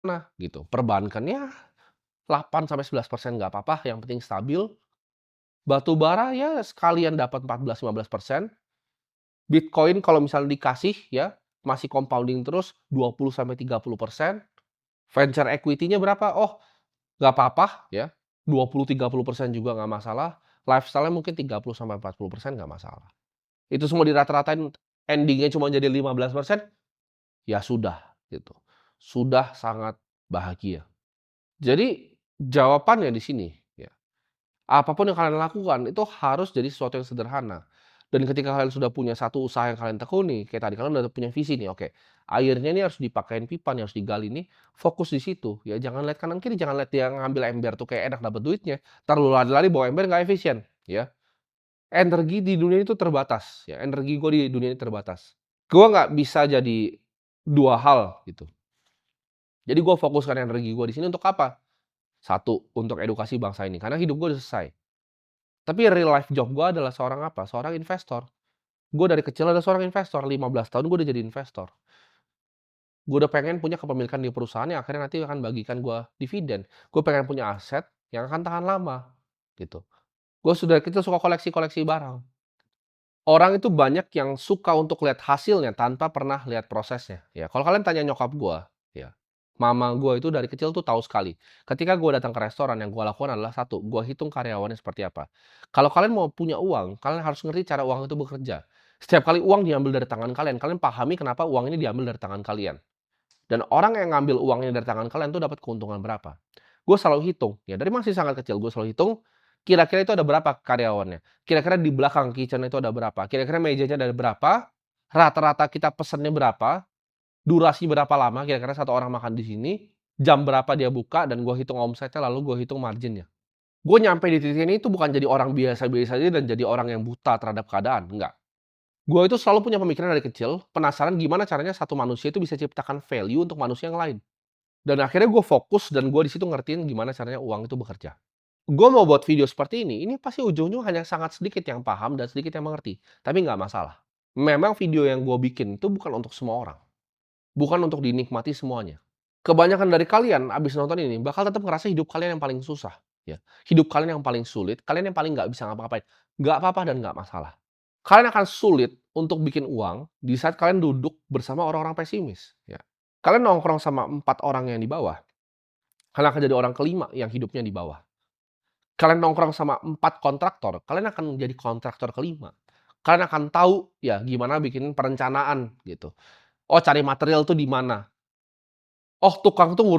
Nah, gitu. Perbankan ya 8-11% nggak apa-apa, yang penting stabil. Batu bara ya sekalian dapat 14-15%. Bitcoin kalau misalnya dikasih ya, masih compounding terus 20-30%. Venture equity-nya berapa? Oh, nggak apa-apa ya, 20-30% juga nggak masalah. Lifestyle-nya mungkin 30-40% nggak masalah. Itu semua dirata-ratain, ending-nya cuma jadi 15%, ya sudah, gitu. Sudah sangat bahagia. Jadi jawabannya di sini, ya, apapun yang kalian lakukan itu harus jadi sesuatu yang sederhana. Dan ketika kalian sudah punya satu usaha yang kalian tekuni, kayak tadi kalian udah punya visi nih, oke, airnya ini harus dipakein pipa nih, harus digali nih, fokus di situ, ya jangan lihat kanan kiri, jangan lihat dia ngambil ember tuh kayak enak dapat duitnya, entar lu lari-lari bawa ember nggak efisien, ya. Energi di dunia itu terbatas, ya, energi gue di dunia ini terbatas. Gue nggak bisa jadi 2 hal gitu. Jadi gue fokuskan energi gue di sini untuk apa? Satu, untuk edukasi bangsa ini, karena hidup gue udah selesai. Tapi real life job gue adalah seorang apa? Seorang investor. Gue dari kecil adalah seorang investor, 15 tahun gue udah jadi investor. Gue udah pengen punya kepemilikan di perusahaan yang akhirnya nanti akan bagikan gue dividen. Gue pengen punya aset yang akan tahan lama, gitu. Gue sudah dari kecil suka koleksi-koleksi barang. Orang itu banyak yang suka untuk lihat hasilnya tanpa pernah lihat prosesnya, ya. Kalau kalian tanya nyokap gua, ya, mama gua itu dari kecil tuh tahu sekali. Ketika gua datang ke restoran yang gua lakukan adalah satu, gua hitung karyawannya seperti apa. Kalau kalian mau punya uang, kalian harus ngerti cara uang itu bekerja. Setiap kali uang diambil dari tangan kalian, kalian pahami kenapa uang ini diambil dari tangan kalian. Dan orang yang ngambil uangnya dari tangan kalian tuh dapat keuntungan berapa. Gue selalu hitung, ya dari masih sangat kecil gue selalu hitung, kira-kira itu ada berapa karyawannya, kira-kira di belakang kitchen itu ada berapa, kira-kira mejanya ada berapa, rata-rata kita pesennya berapa, durasi berapa lama kira-kira satu orang makan di sini, jam berapa dia buka, dan gue hitung omsetnya lalu gue hitung marginnya. Gue nyampe di titik ini itu bukan jadi orang biasa-biasa aja dan jadi orang yang buta terhadap keadaan, enggak. Gue itu selalu punya pemikiran dari kecil, penasaran gimana caranya satu manusia itu bisa ciptakan value untuk manusia yang lain. Dan akhirnya gue fokus dan gue di situ ngertiin gimana caranya uang itu bekerja. Gue mau buat video seperti ini pasti ujung-ujungnya hanya sangat sedikit yang paham dan sedikit yang mengerti. Tapi nggak masalah. Memang video yang gue bikin itu bukan untuk semua orang. Bukan untuk dinikmati semuanya. Kebanyakan dari kalian abis nonton ini bakal tetap ngerasa hidup kalian yang paling susah. Ya. Hidup kalian yang paling sulit, kalian yang paling nggak bisa ngapa-ngapain. Nggak apa-apa dan nggak masalah. Kalian akan sulit untuk bikin uang di saat kalian duduk bersama orang-orang pesimis. Ya. Kalian nongkrong sama 4 orang yang di bawah, kalian akan jadi orang kelima yang hidupnya di bawah. Kalian nongkrong sama 4 kontraktor, kalian akan jadi kontraktor kelima. Kalian akan tahu ya gimana bikin perencanaan gitu. Oh, cari material tuh di mana. Oh, tukang tuh ngurus